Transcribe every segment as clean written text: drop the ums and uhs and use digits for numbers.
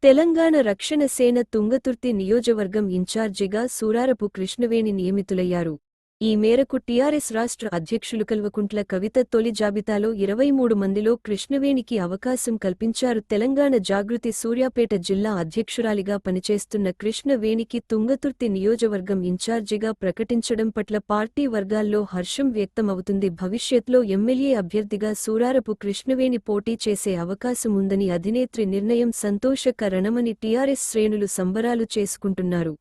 తెలంగాణ రక్షణ సేన తుంగతుర్తి నియోజకవర్గం ఇన్ఛార్జిగా సూరారపు కృష్ణవేణి నియమితులయ్యారు. ఈ మేరకు టీఆర్ఎస్ రాష్ట్ర అధ్యక్షులు కల్వకుంట్ల కవిత తొలి జాబితాలో 23 మందిలో కృష్ణవేణికి అవకాశం కల్పించారు. తెలంగాణ జాగృతి సూర్యాపేట జిల్లా అధ్యక్షురాలిగా పనిచేస్తున్న కృష్ణవేణికి తుంగతుర్తి నియోజకవర్గం ఇన్ఛార్జిగా ప్రకటించడం పట్ల పార్టీ వర్గాల్లో హర్షం వ్యక్తమవుతుంది. భవిష్యత్లో ఎమ్మెల్యే అభ్యర్థిగా సూరారపు కృష్ణవేణి పోటీ చేసే అవకాశం ఉందని అధినేత్రి నిర్ణయం సంతోషకరమని టీఆర్ఎస్ శ్రేణులు సంబరాలు చేసుకుంటున్నారు.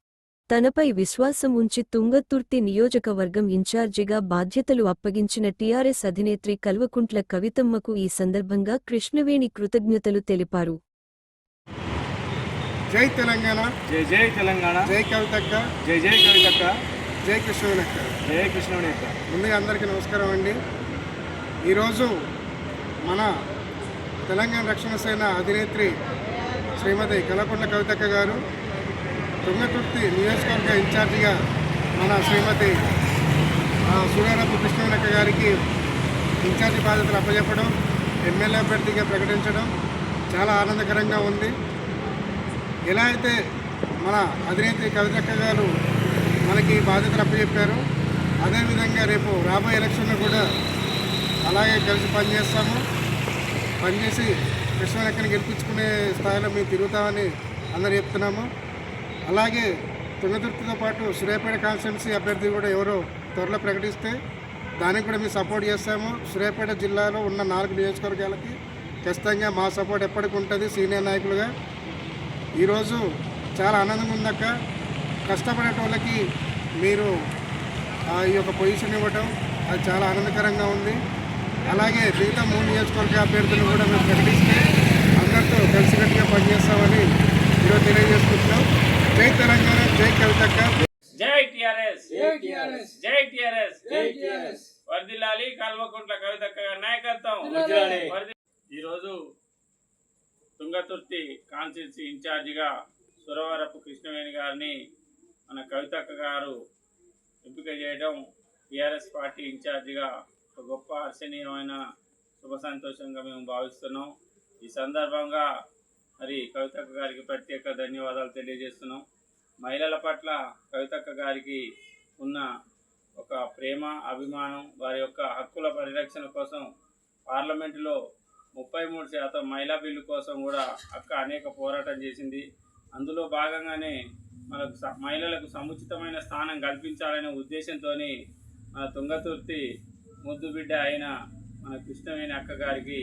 తనపై విశ్వాసం ఉంచి తుంగతుర్తి నియోజకవర్గం ఇన్ఛార్జిగా బాధ్యతలు అప్పగించిన టీఆర్ఎస్ అధినేత్రి కల్వకుంట్ల కవితమ్మకు ఈ సందర్భంగా కృష్ణవేణి కృతజ్ఞతలు తెలిపారు. జై తెలంగాణ, జై జై తెలంగాణ, జై కవితక్క, జై జై కవితక్క, జై కృష్ణవేణక్క. జై కృష్ణవేణక్క. ముందుగా అందరికీ నమస్కారం అండి. ఈరోజు మన తెలంగాణ రక్షణ సేన అధినేత్రి శ్రీమతి కల్వకుంట్ల కవితక్క గారు తుంగతుర్తి నియోజకవర్గ ఇన్ఛార్జిగా మన శ్రీమతి సూర్యారపు కృష్ణవేణక్క గారికి ఇన్ఛార్జి బాధ్యతలు అప్పచెప్పడం, ఎమ్మెల్యే అభ్యర్థిగా ప్రకటించడం చాలా ఆనందకరంగా ఉంది. ఎలా అయితే మన అధినేత్రి కవితక్క గారు మనకి బాధ్యతలు అప్పచెప్పారు, అదేవిధంగా రేపు రాబోయే ఎలక్షన్లో కూడా అలాగే కలిసి పనిచేసి కృష్ణవేణక్కని గెలిపించుకునే స్థాయిలో మేము తిరుగుతామని అందరూ చెప్తున్నాము. అలాగే తుంగతుర్తితో పాటు సూర్యాపేట కాన్స్టిట్యున్సీ అభ్యర్థి కూడా ఎవరో త్వరలో ప్రకటిస్తే దానికి కూడా మేము సపోర్ట్ చేస్తాము. సూర్యాపేట జిల్లాలో ఉన్న 4 నియోజకవర్గాలకి ఖచ్చితంగా మా సపోర్ట్ ఎప్పటికి ఉంటుంది. సీనియర్ నాయకులుగా ఈరోజు చాలా ఆనందంగా ఉందక్క. కష్టపడేటోళ్ళకి మీరు ఈ యొక్క పొజిషన్ ఇవ్వటం అది చాలా ఆనందకరంగా ఉంది. అలాగే మిగతా 3 నియోజకవర్గ అభ్యర్థులు కూడా మేము ప్రకటిస్తే అందరితో కలిసికట్టుగా పనిచేస్తామని ఈరోజు తెలియజేసుకుంటున్నాం. జై తెలంగాణ, జై కవితక్క, జై టిఆర్ఎస్, జై టిఆర్ఎస్, జై టిఆర్ఎస్, జై టిఆర్ఎస్. వర్ధిల్లాలి కల్వకుంట్ల కవితక్క గారి నాయకత్వం. ఈరోజు తుంగతుర్తి కాన్స్టిట్యున్సీ ఇన్ఛార్జిగా సూరవరపు కృష్ణవేణి గారిని మన కవితక్క గారు ఎంపిక చేయడం టిఆర్ఎస్ పార్టీ ఇన్ఛార్జిగా ఒక గొప్ప హర్షణీయమైన శుభ సంతోషంగా మేము భావిస్తున్నాం. ఈ సందర్భంగా మరి కవితక్క గారికి ప్రత్యేక ధన్యవాదాలు తెలియజేస్తున్నాం. మహిళల పట్ల కవితక్క గారికి ఉన్న ఒక ప్రేమ, అభిమానం, వారి యొక్క హక్కుల పరిరక్షణ కోసం పార్లమెంటులో 33% మహిళా బిల్లు కోసం కూడా అక్క అనేక పోరాటం చేసింది. అందులో భాగంగానే మనకు మహిళలకు సముచితమైన స్థానం కల్పించాలనే ఉద్దేశంతో మన తుంగతుర్తి ముద్దు బిడ్డ అయిన మన కృష్ణవేణి అక్క గారికి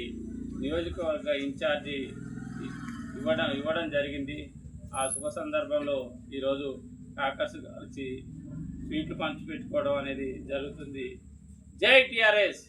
నియోజకవర్గ ఇన్ఛార్జి ఇవ్వడం జరిగింది. ఆ శుభ సందర్భంలో ఈరోజు కాకర్స్ కలిసి స్వీట్లు పంచిపెట్టుకోవడం అనేది జరుగుతుంది. జై టిఆర్ఎస్.